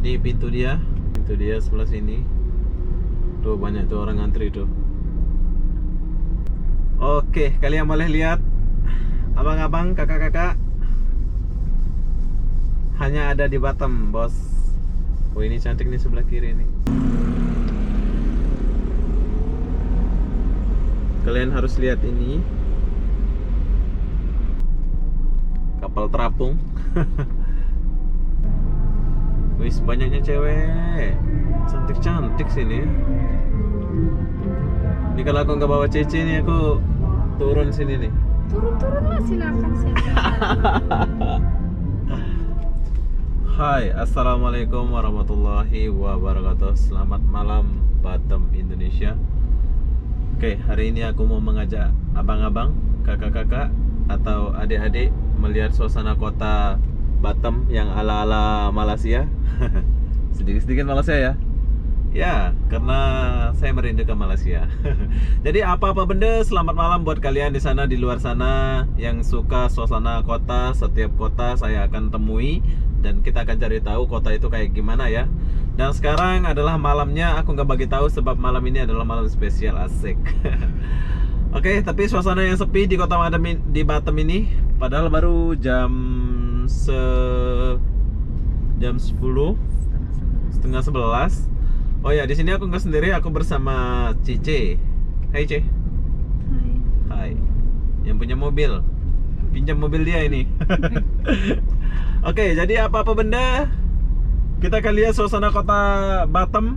Ini pintu dia sebelah sini. Tuh banyak tuh orang ngantri tuh. Oke, kalian boleh lihat abang-abang, kakak-kakak hanya ada di Batam, bos. Oh, ini cantik nih sebelah kiri nih. Kalian harus lihat ini. Kapal terapung. Wis, banyaknya cewek. Cantik-cantik sini. Ini kalau aku nggak bawa Cece nih, aku turun sini nih. Turun-turun lah, silakan siapa. Hai, assalamualaikum warahmatullahi wabarakatuh. Selamat malam Batam, Indonesia. Oke, hari ini aku mau mengajak abang-abang, kakak-kakak, atau adik-adik melihat suasana kota Batam yang ala-ala Malaysia. Sedikit-sedikit Malaysia ya. Ya, karena saya merindukan Malaysia. Jadi apa-apa benda, selamat malam buat kalian di sana, di luar sana yang suka suasana kota. Setiap kota saya akan temui dan kita akan cari tahu kota itu kayak gimana ya. Dan sekarang adalah malamnya, aku nggak bagi tahu sebab malam ini adalah malam spesial, asik. Oke, tapi suasana yang sepi di kota di Batam ini, padahal baru jam 10, setengah 11. Oh ya, di sini aku nggak sendiri, aku bersama Cice. Hai Ce. Hai. Hai. Yang punya mobil. Pinjam mobil dia ini. Oke, jadi apa-apa benda, kita akan lihat suasana kota Batam.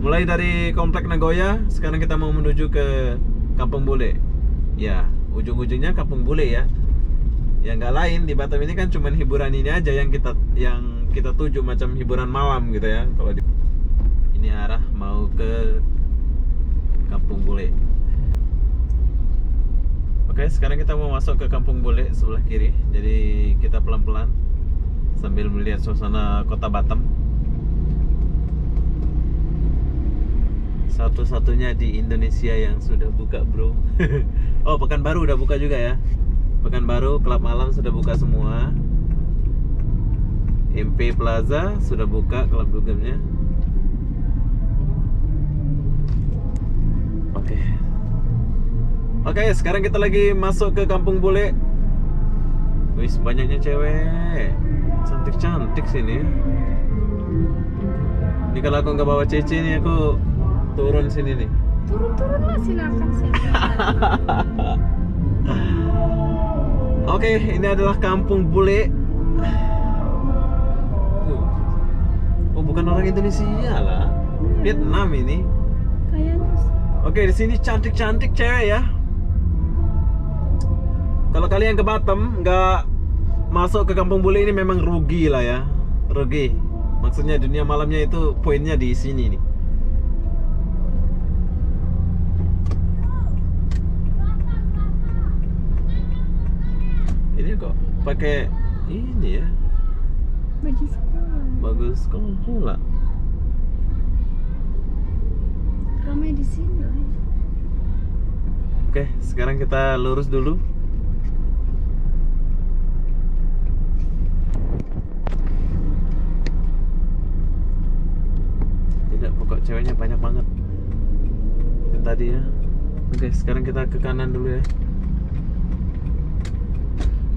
Mulai dari Komplek Nagoya, sekarang kita mau menuju ke Kampung Bule. Ya, ujung-ujungnya Kampung Bule ya. Ya nggak lain, di Batam ini kan cuman hiburan ini aja yang kita tuju, macam hiburan malam gitu ya. Kalau ini arah mau ke Kampung Bule. Oke, sekarang kita mau masuk ke Kampung Bule sebelah kiri. Jadi kita pelan-pelan sambil melihat suasana kota Batam. Satu-satunya di Indonesia yang sudah buka, bro. Oh, Pekanbaru udah buka juga ya. Pekanbaru, klub malam sudah buka semua. MP Plaza sudah buka klub dugamnya. Oke, sekarang kita lagi masuk ke Kampung Bule. Wis, banyaknya cewek. Cantik-cantik sini. Ini kalau aku nggak bawa Cece nih, aku turun sini nih. Turun-turun lah, silakan siapa. Oke, ini adalah Kampung Bule. Oh, bukan orang Indonesia lah. Vietnam ini. Kayaknya. Oke, di sini cantik-cantik cewek ya. Kalau kalian ke Batam nggak masuk ke Kampung Bule ini memang rugi lah ya, rugi. Maksudnya dunia malamnya itu poinnya di sini nih. Ini kok pakai ini ya, Baju sekolah. bagus sekolah. Ramai di sini lah. Oke, sekarang kita lurus dulu. Tidak, pokok ceweknya banyak banget yang tadi ya. Oke, sekarang kita ke kanan dulu ya.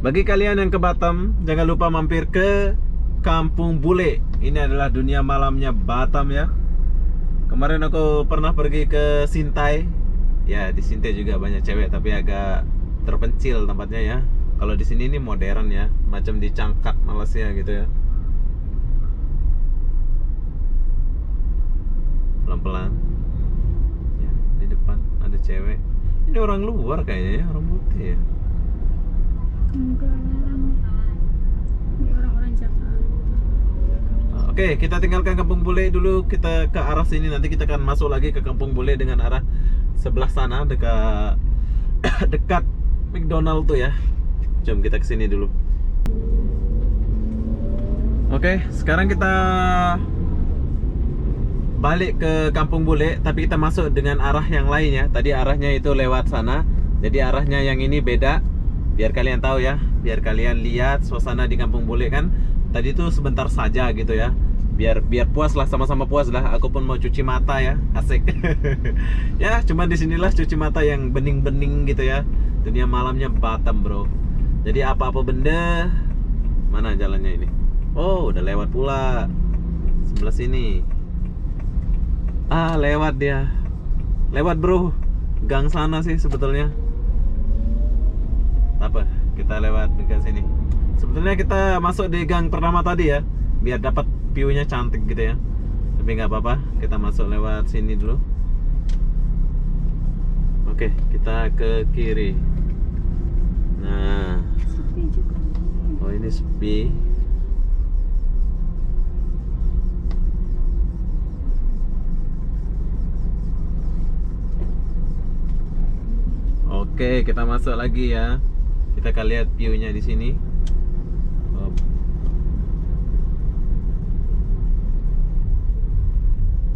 Bagi kalian yang ke Batam, jangan lupa mampir ke Kampung Bule. Ini adalah dunia malamnya Batam ya. Kemarin aku pernah pergi ke Sintai. Ya, di Sintai juga banyak cewek tapi agak terpencil tempatnya ya. Kalau di sini ini modern ya, macam di Cangkat Malaysia gitu ya. Pelan-pelan. Ya, di depan ada cewek. Ini orang luar kayaknya ya, orang putih ya. Enggak orang. Ini orang-orang Jakarta. Oke, kita tinggalkan Kampung Bule dulu, kita ke arah sini. Nanti kita akan masuk lagi ke Kampung Bule dengan arah sebelah sana, dekat dekat McDonald tuh ya. Jom kita ke sini dulu. Oke, sekarang kita balik ke Kampung Bule, tapi kita masuk dengan arah yang lain ya. Tadi arahnya itu lewat sana, jadi arahnya yang ini beda. Biar kalian tahu ya, biar kalian lihat suasana di Kampung Bule kan. Tadi tuh sebentar saja gitu ya. biar puas lah, sama-sama puas lah. Aku pun mau cuci mata ya, asik. Ya cuman disinilah cuci mata yang bening-bening gitu ya. Dunia malamnya Batam bro. Jadi apa-apa benda. Mana jalannya ini? Oh udah lewat pula sebelah sini. Ah lewat dia. Lewat bro. Gang sana sih sebetulnya. Apa? Kita lewat di gang sini. Sebetulnya kita masuk di gang pertama tadi ya, biar dapat view-nya cantik gitu ya. Tapi nggak apa-apa, kita masuk lewat sini dulu. Oke, kita ke kiri. Nah, Sepi juga. oh ini sepi. Oke, kita masuk lagi ya. Kita akan lihat view-nya di sini. Oh.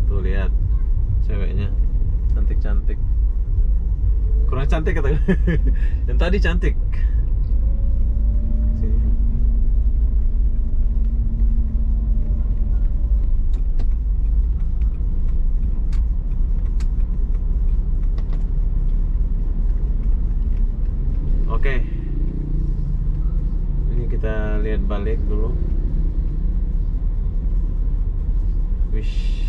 Tuh lihat ceweknya, cantik-cantik. Kurang cantik kata gue. Yang tadi cantik. Sini. Oke. Ini kita lihat balik dulu. Wish.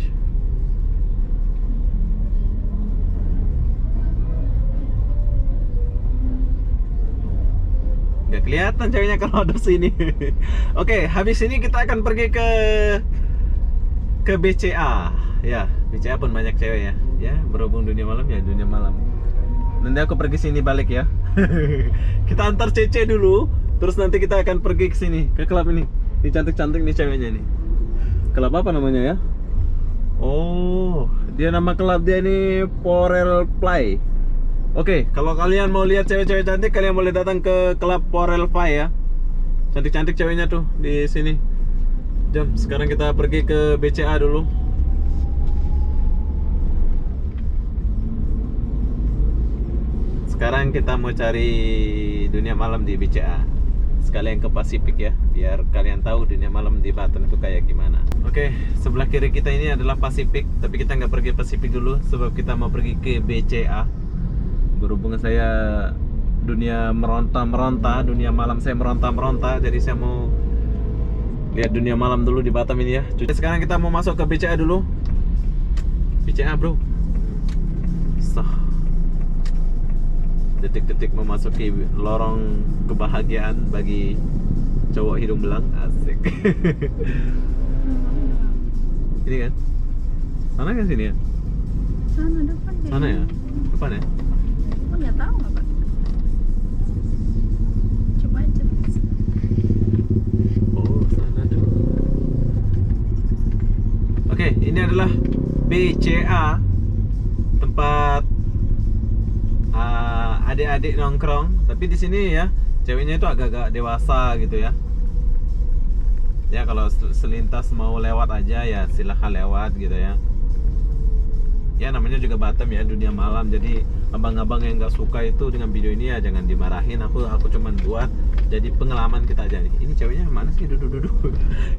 Nggak kelihatan ceweknya kalau ada sini. Oke, habis ini kita akan pergi ke BCA. Ya, BCA pun banyak cewek ya. Ya, berhubung dunia malam ya dunia malam. Nanti aku pergi sini balik ya. Kita antar Cece dulu, terus nanti kita akan pergi ke sini, ke klub ini. Ini cantik-cantik nih ceweknya nih. Klub apa namanya ya? Oh, dia nama klub dia ini Porel Play. Oke, kalau kalian mau lihat cewek-cewek cantik, kalian boleh datang ke klub Porel Play ya. Cantik-cantik ceweknya tuh di sini. Jom, sekarang kita pergi ke BCA dulu. Sekarang kita mau cari dunia malam di BCA. Sekalian ke Pasifik ya, biar kalian tahu dunia malam di Batam itu kayak gimana. Oke, sebelah kiri kita ini adalah Pasifik, tapi kita nggak pergi Pasifik dulu, sebab kita mau pergi ke BCA. Berhubung saya dunia meronta-meronta, dunia malam saya meronta-meronta, jadi saya mau lihat dunia malam dulu di Batam ini ya. Jadi sekarang kita mau masuk ke BCA dulu. BCA bro. So, detik-detik memasuki lorong kebahagiaan bagi cowok hidung belang, asik. Ini kan? Sana kan sini ya? Sana depan deh. Sana ya? Depan ya? Oh nggak tahu nggak Pak? Coba aja. Oh, sana tuh. Oke, ini adalah BCA, tempat adik-adik nongkrong. Tapi di sini ya, ceweknya itu agak-agak dewasa gitu ya. Ya kalau selintas mau lewat aja ya silahkan lewat gitu ya. Ya namanya juga Batam ya, dunia malam. Jadi abang-abang yang nggak suka itu dengan video ini ya jangan dimarahin. Aku cuman buat jadi pengalaman kita aja nih. Ini ceweknya mana sih duduk-duduk?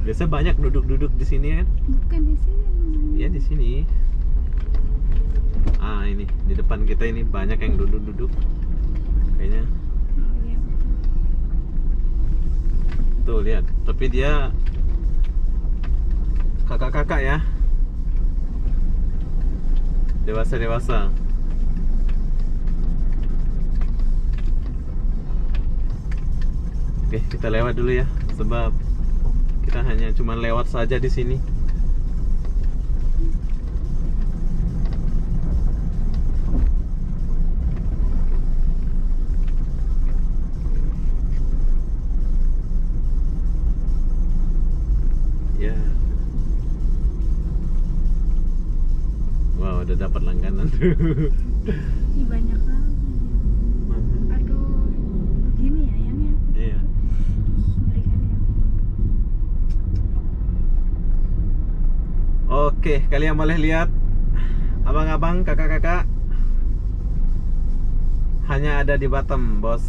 Biasa banyak duduk-duduk di sini kan? Bukan di sini. Ya di sini. Ah ini di depan kita ini banyak yang duduk-duduk. Kayaknya. Oh iya. Tuh lihat. Tapi dia kakak-kakak ya. Dewasa-dewasa. Oke, kita lewat dulu ya, sebab kita hanya cuma lewat saja di sini. Ya. Wow, udah dapat langganan tuh. Ih banyak kali. Aduh, begini ya yang ya. Iya. Mengerikan ya. Oke, kalian boleh lihat abang-abang, kakak-kakak hanya ada di Batam, bos.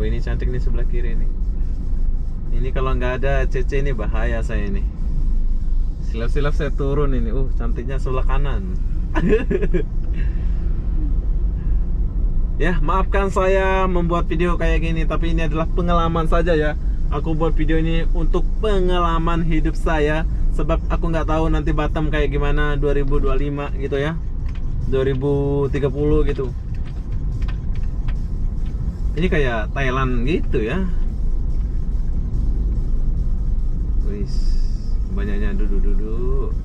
Oh ini cantik nih sebelah kiri nih. Ini kalau nggak ada Cece ini bahaya saya nih. Silap-silap saya turun ini. Cantiknya sebelah kanan. Ya, maafkan saya membuat video kayak gini, tapi ini adalah pengalaman saja ya. Aku buat video ini untuk pengalaman hidup saya, sebab aku nggak tahu nanti Batam kayak gimana 2025 gitu ya, 2030 gitu. Ini kayak Thailand gitu ya. Wis, banyaknya duduk-duduk,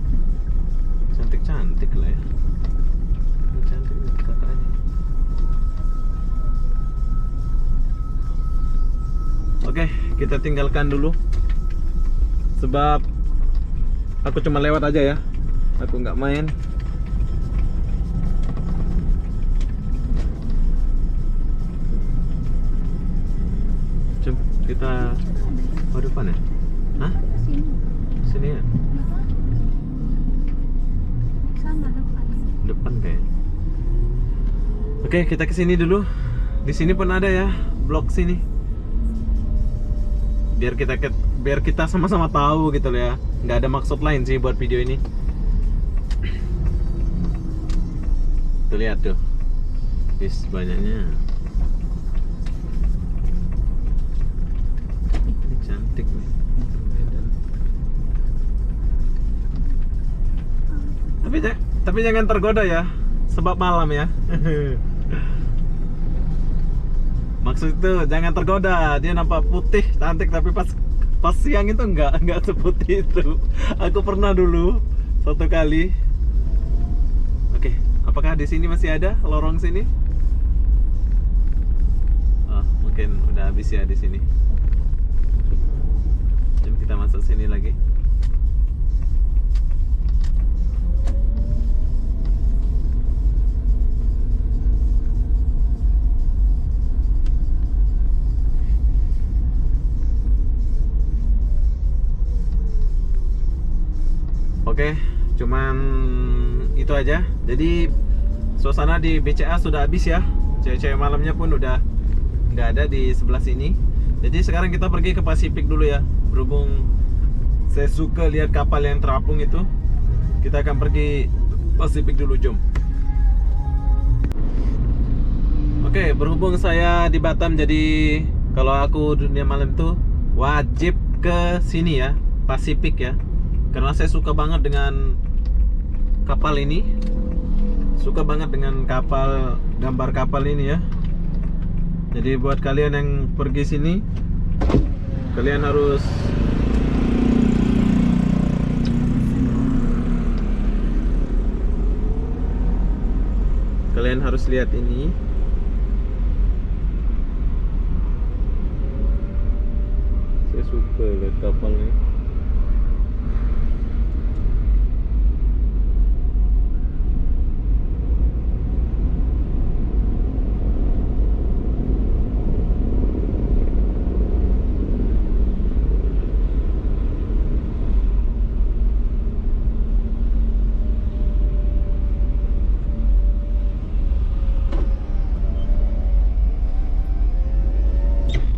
cantik-cantik lah ya. Cantik nih kakaknya. Oke, kita tinggalkan dulu, sebab aku cuma lewat aja ya, aku nggak main. Cuma kita oh depan ya? Hah? Sini. Sini ya? Sana depan. Depan kayak. Oke, kita ke sini dulu. Di sini pun ada ya, blok sini. Biar kita sama-sama tahu gitu loh ya. Nggak ada maksud lain sih buat video ini. Tuh lihat tuh. Wis banyaknya. Ini cantik nih. Tapi jangan tergoda ya, sebab malam ya. Maksud itu jangan tergoda, dia nampak putih cantik tapi pas siang itu enggak seputih itu. Aku pernah dulu satu kali. Oke, apakah di sini masih ada lorong sini? Oh, mungkin udah habis ya di sini. Jom kita masuk sini lagi. Oke, cuman itu aja. Jadi suasana di BCA sudah habis ya. Cewek-cewek malamnya pun udah nggak ada di sebelah sini. Jadi sekarang kita pergi ke Pasifik dulu ya. Berhubung saya suka lihat kapal yang terapung itu, kita akan pergi Pasifik dulu, jom. Oke, berhubung saya di Batam, jadi kalau aku dunia malam itu wajib ke sini ya, Pasifik ya. Karena saya suka banget dengan kapal ini. Suka banget dengan kapal, gambar kapal ini ya. Jadi buat kalian yang pergi sini, kalian harus lihat ini. Saya suka lihat kapal ini.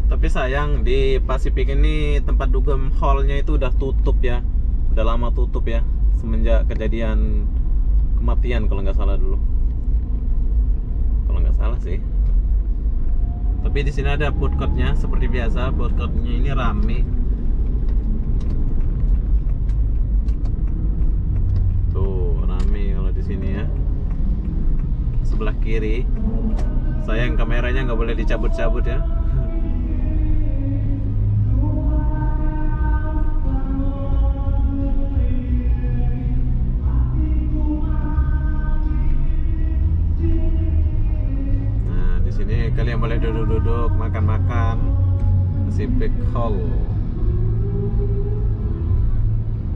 Tapi sayang di Pasifik ini tempat dugem hallnya itu udah tutup ya, udah lama tutup ya, semenjak kejadian kematian kalau nggak salah dulu, kalau nggak salah sih. Tapi di sini ada food courtnya seperti biasa. Food courtnya ini rame. Tuh rame kalau di sini ya. Sebelah kiri. Sayang kameranya nggak boleh dicabut-cabut ya. Kalian boleh duduk-duduk, makan-makan. Pacific Hall.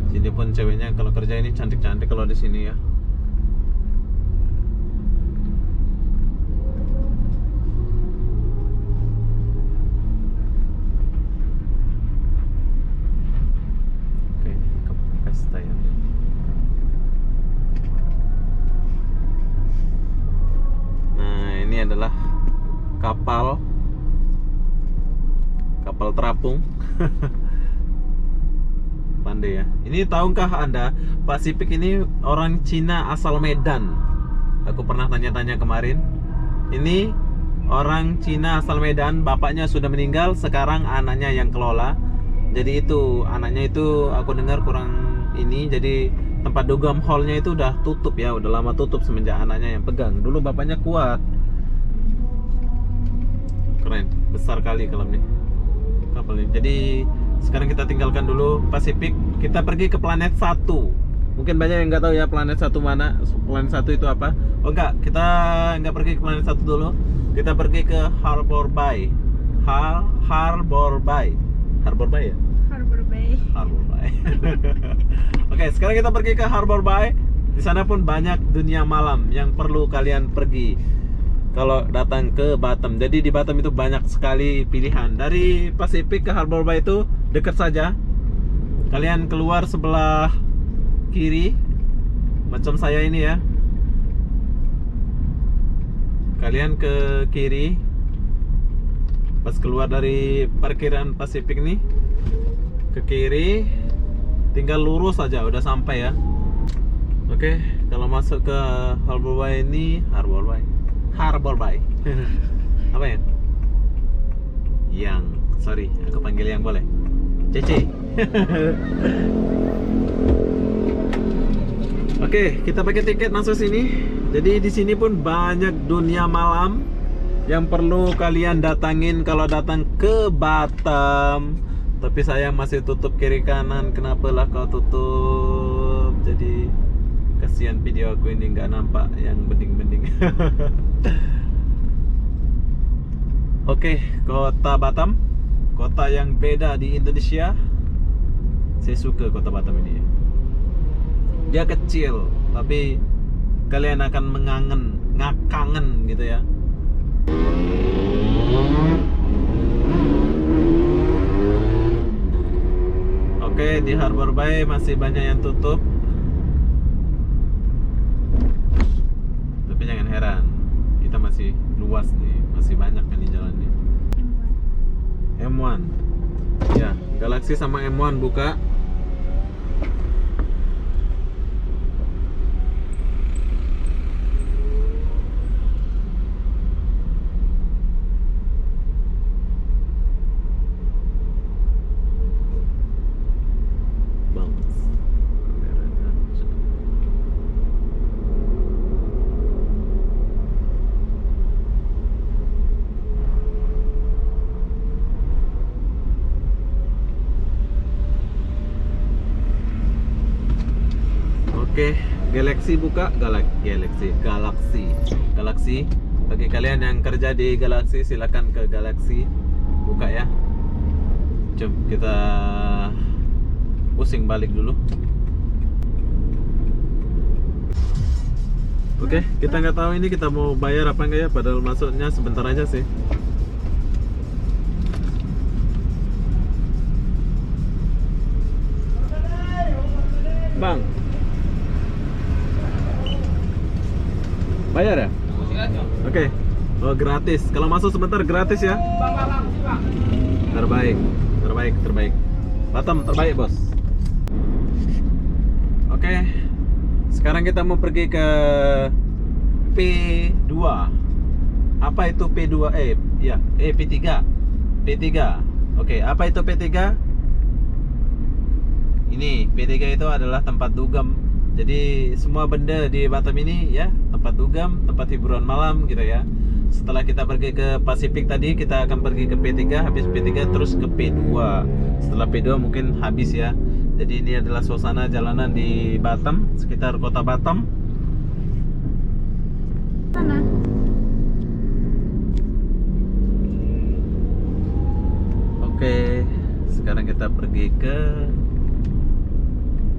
Sini pun ceweknya kalau kerja ini cantik-cantik kalau di sini ya. Oke, ke pesta ya. Nah, ini adalah kapal terapung. pandai ya. Ini tahukah Anda, Pak Sipik ini orang Cina asal Medan. Aku pernah tanya-tanya kemarin. Ini orang Cina asal Medan, bapaknya sudah meninggal, sekarang anaknya yang kelola. Jadi itu anaknya itu aku dengar kurang ini, jadi tempat dugem hallnya itu udah tutup ya, udah lama tutup semenjak anaknya yang pegang. Dulu bapaknya kuat. Keren, besar kali kolam nih. Kapal ini. Jadi sekarang kita tinggalkan dulu Pasifik, kita pergi ke planet 1. Mungkin banyak yang nggak tahu ya planet 1 mana. Planet 1 itu apa? Oh enggak, kita nggak pergi ke planet 1 dulu. Kita pergi ke Harbor Bay. Harbor Bay. Harbor Bay ya? Harbor Bay. Harbor Bay. Oke, sekarang kita pergi ke Harbor Bay. Di sana pun banyak dunia malam yang perlu kalian pergi kalau datang ke Batam. Jadi di Batam itu banyak sekali pilihan. Dari Pasifik ke Harbor Bay itu dekat saja. Kalian keluar sebelah kiri, macam saya ini ya. Kalian ke kiri, pas keluar dari parkiran Pasifik nih, ke kiri, tinggal lurus saja udah sampai ya. Oke, kalau masuk ke Harbor Bay ini, Harbor Bay apa ya? Sorry, aku panggil yang boleh. Cece. Oke, kita pakai tiket masuk sini. Jadi di sini pun banyak dunia malam yang perlu kalian datangin kalau datang ke Batam. Tapi sayang masih tutup kiri kanan. Kenapa lah kau tutup? Jadi kasihan video aku ini nggak nampak yang bening-bening. Oke, kota Batam, kota yang beda di Indonesia. Saya suka kota Batam ini. Dia kecil, tapi kalian akan ngakangen gitu ya. Oke, di Harbor Bay masih banyak yang tutup. Tapi jangan heran, kita masih luas nih, masih banyak kan di jalan nih. M1. Ya, Galaxy sama M1 buka. Oke, Galaxy buka, Galaxy. Bagi kalian yang kerja di Galaxy, silakan ke Galaxy buka ya. Jom kita pusing balik dulu. Oke, kita nggak tahu ini kita mau bayar apa enggak ya, padahal masuknya sebentar aja sih. Bang, bayar ya? Oke. Oh, gratis. Kalau masuk sebentar gratis ya. Terbaik. Batam terbaik, Bos. Oke. Sekarang kita mau pergi ke P2. Apa itu P2? P3. P3. Oke, apa itu P3? Ini P3 itu adalah tempat dugem. Jadi semua benda di Batam ini ya, tempat dugem, tempat hiburan malam gitu ya. Setelah kita pergi ke Pasifik tadi, kita akan pergi ke P3, habis P3 terus ke P2. Setelah P2 mungkin habis ya. Jadi ini adalah suasana jalanan di Batam, sekitar kota Batam. Mana? Oke, sekarang kita pergi ke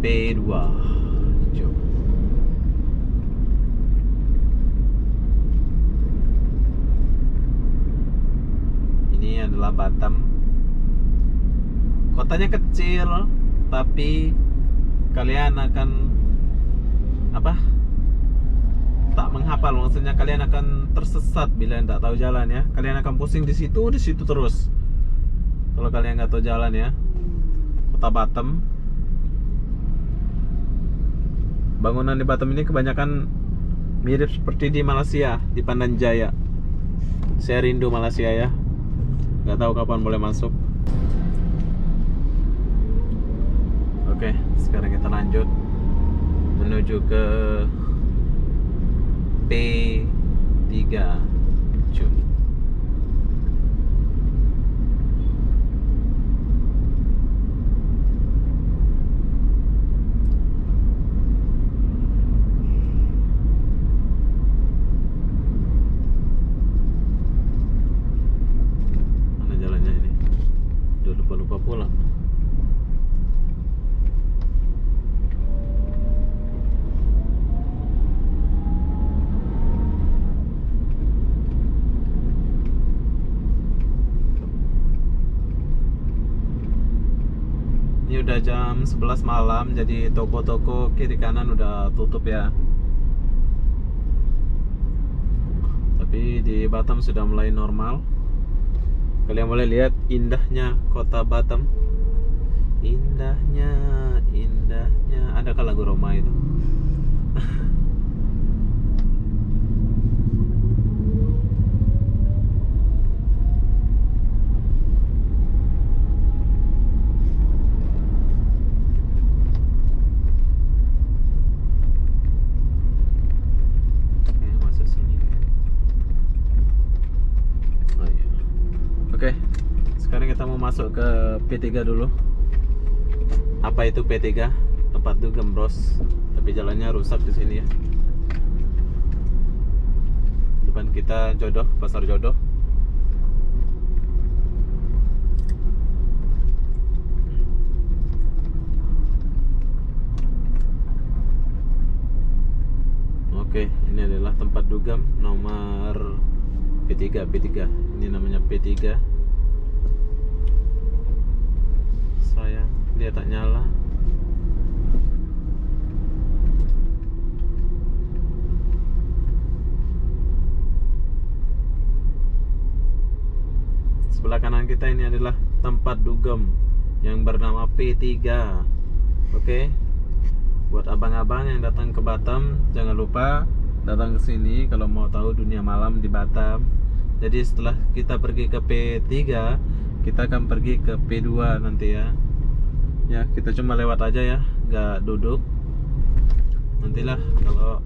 P2. Jom. Ini adalah Batam. Kotanya kecil, tapi kalian akan tak menghafal, maksudnya kalian akan tersesat bila tidak tahu jalan ya. Kalian akan pusing di situ terus kalau kalian nggak tahu jalan ya. Kota Batam. bangunan di Batam ini kebanyakan mirip seperti di Malaysia, di Pandan Jaya. Saya rindu Malaysia ya. Nggak tahu kapan boleh masuk. Oke, sekarang kita lanjut menuju ke P3 Jum. Mana jalannya ini? Udah lupa pula. Ini udah jam 11 malam, jadi toko-toko kiri kanan udah tutup ya. Tapi di Batam sudah mulai normal. Kalian boleh lihat indahnya kota Batam. Indahnya, indahnya. Adakah lagu Roma itu? Masuk sini. Oh iya. Oke, sekarang kita mau masuk ke P3 dulu. Apa itu P3? Tempat dugem bros. Tapi jalannya rusak di sini ya. Depan kita Jodoh, Pasar Jodoh. Oke, ini adalah tempat dugem nomor P3. Ini namanya P3. Sayang, dia tak nyala. Sebelah kanan kita ini adalah tempat dugem yang bernama P3. Oke. Buat abang-abang yang datang ke Batam, jangan lupa datang ke sini kalau mau tahu dunia malam di Batam. Jadi setelah kita pergi ke P3, kita akan pergi ke P2 nanti ya. Ya, kita cuma lewat aja ya, nggak duduk. Nantilah kalau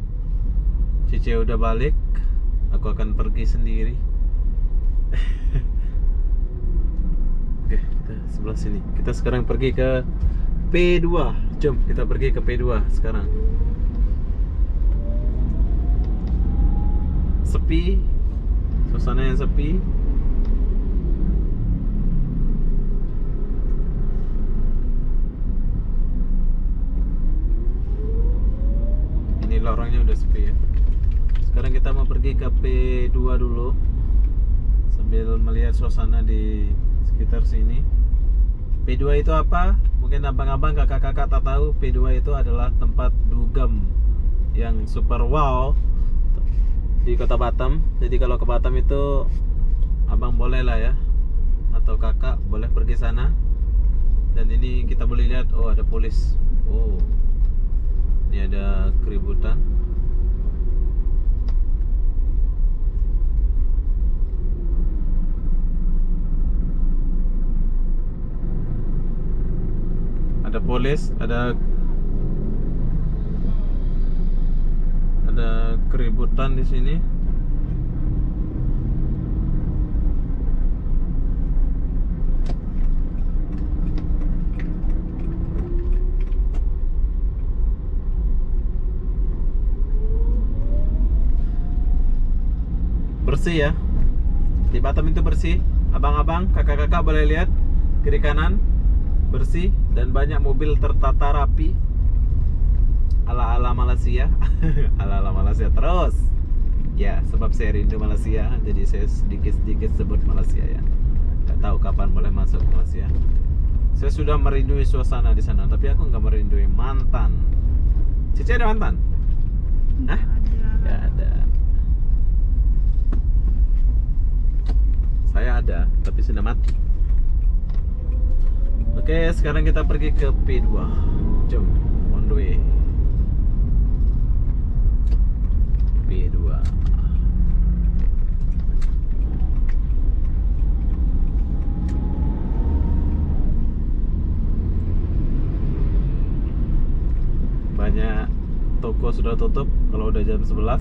Cice udah balik, aku akan pergi sendiri. Oke, kita sebelah sini. Kita sekarang pergi ke P2. Jom kita pergi ke P2 sekarang. Sepi, suasana yang sepi. Ini lorongnya udah sepi ya. Sekarang kita mau pergi ke P2 dulu, sambil melihat suasana di sekitar sini. P2 itu apa? Mungkin abang-abang, kakak-kakak tak tahu. P2 itu adalah tempat dugem yang super wow di kota Batam. Jadi kalau ke Batam itu abang boleh lah ya, atau kakak boleh pergi sana. Dan ini kita boleh lihat, oh ada polis. Oh, ini ada keributan. Ada polis, ada keributan di sini. Bersih ya. Di Batam itu bersih. Abang-abang, kakak-kakak boleh lihat kiri kanan bersih dan banyak mobil tertata rapi ala-ala Malaysia. Ala-ala Malaysia terus ya, sebab saya rindu Malaysia, jadi saya sedikit-sedikit sebut Malaysia ya. Gak tahu kapan boleh masuk Malaysia. Saya sudah merindui suasana di sana, tapi aku nggak merindui mantan. Cici ada mantan? Hah? Gak ada. Saya ada, tapi sudah mati. Oke, sekarang kita pergi ke P2. Jom, on the way. P2. Banyak toko sudah tutup kalau udah jam 11.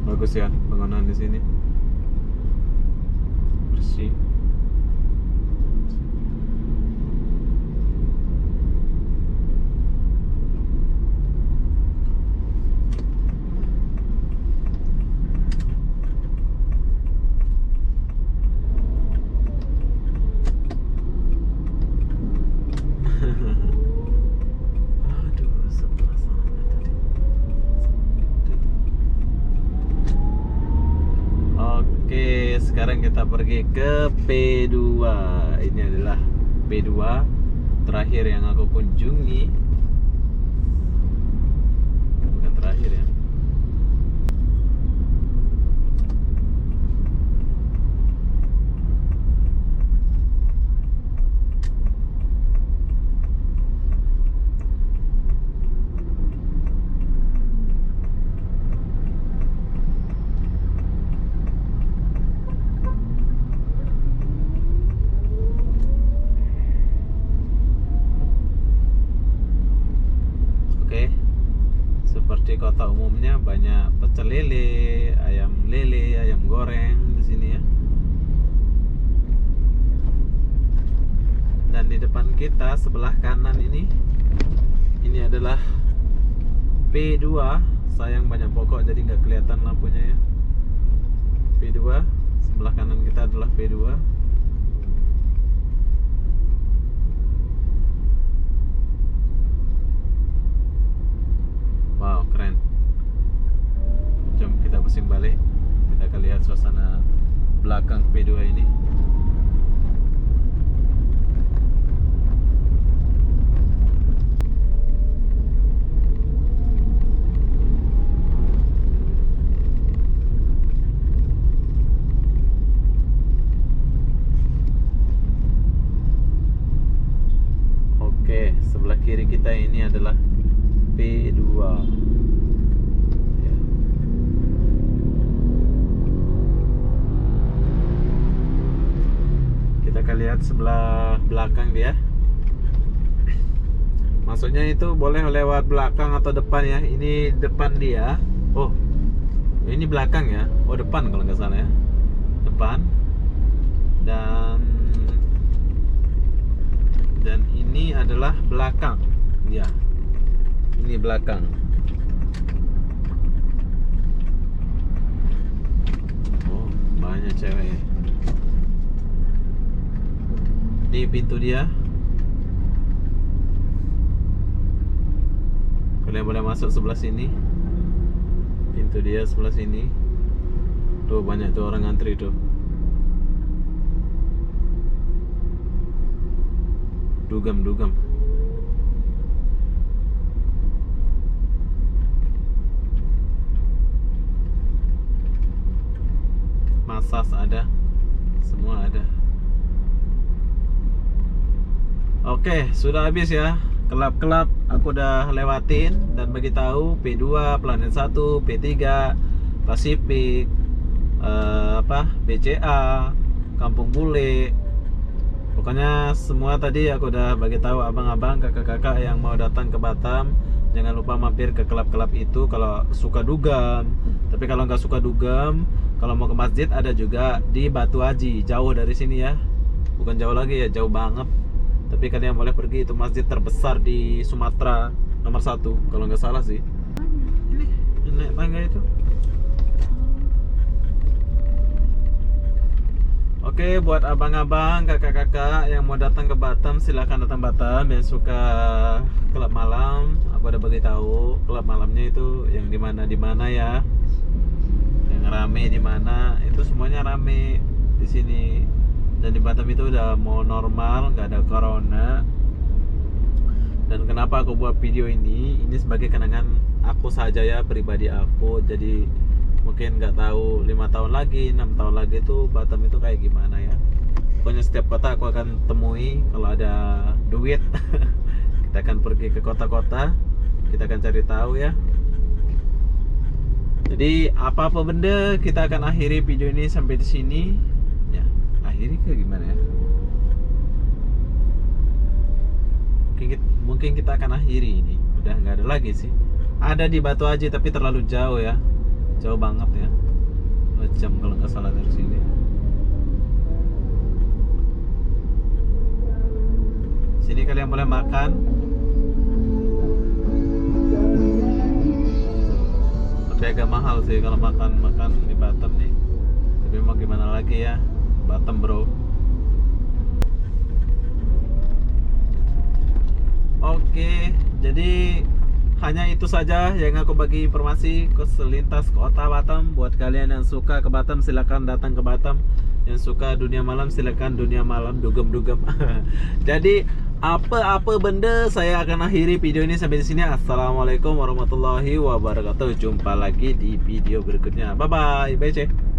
Bagus ya bangunan di sini. Bersih. Aduh, sebelah sana tadi. Oke, sekarang kita pergi ke P2. Ini adalah P2 terakhir yang aku kunjungi. Bukan terakhir ya. Oke, seperti kota umumnya banyak pecel lele, ayam goreng di sini ya. Dan di depan kita sebelah kanan ini adalah P2. Sayang banyak pokok jadi nggak kelihatan lampunya ya. P2 sebelah kanan kita adalah P2. Wow, keren. Jom kita pusing balik. Kita akan lihat suasana belakang P2 ini. Oke, sebelah kiri kita ini adalah P2 ya. Kita akan lihat sebelah belakang dia. Maksudnya itu boleh lewat belakang atau depan ya. Ini depan dia. Oh, ini belakang ya. Oh, depan kalau nggak salah ya. Depan. Dan ini adalah belakang. Ya. Ini belakang. Oh, banyak cewek. Ini pintu dia. Kalian boleh masuk sebelah sini. Pintu dia sebelah sini. Tuh banyak tuh orang ngantri tuh. Dugem. Masas ada. Semua ada. Oke, sudah habis ya. Kelab-kelab aku udah lewatin dan bagi tahu P2, Planet 1, P3, Pasifik, BCA, Kampung Bule. Pokoknya semua tadi aku udah bagi tahu abang-abang, kakak-kakak yang mau datang ke Batam. Jangan lupa mampir ke kelab-kelab itu kalau suka dugem. Tapi kalau nggak suka dugem, kalau mau ke masjid ada juga di Batu Haji, jauh dari sini ya. Bukan jauh lagi ya, jauh banget. Tapi kalian boleh pergi, itu masjid terbesar di Sumatera, nomor 1 kalau nggak salah sih. Ini naik tangga itu. Oke, buat abang-abang, kakak-kakak yang mau datang ke Batam, silahkan datang Batam. Yang suka klub malam, aku udah beritahu klub malamnya itu yang di mana ya, yang rame di mana, itu semuanya rame di sini. Dan di Batam itu udah mau normal, nggak ada corona. Dan kenapa aku buat video ini sebagai kenangan aku saja ya, pribadi aku. Jadi mungkin nggak tahu 5 tahun lagi, 6 tahun lagi tuh Batam itu kayak gimana ya. Pokoknya setiap kota aku akan temui kalau ada duit. Kita akan pergi ke kota-kota. Kita akan cari tahu ya. Jadi apa-apa benda kita akan akhiri video ini sampai di sini. Ya, akhiri ke gimana ya? Mungkin kita akan akhiri ini. Udah nggak ada lagi sih. Ada di Batu Haji tapi terlalu jauh ya. Jauh banget ya. 2 jam kalau nggak salah dari sini. Sini kalian boleh makan. Tapi agak mahal sih kalau makan di Batam nih. Tapi mau gimana lagi ya, Batam bro. Oke, jadi hanya itu saja yang aku bagi informasi ke selintas kota Batam. Buat kalian yang suka ke Batam silakan datang ke Batam. Yang suka dunia malam silakan dunia malam, dugem-dugem. Jadi apa-apa benda saya akan akhiri video ini sampai di sini. Assalamualaikum warahmatullahi wabarakatuh. Jumpa lagi di video berikutnya. Bye bye. Bye.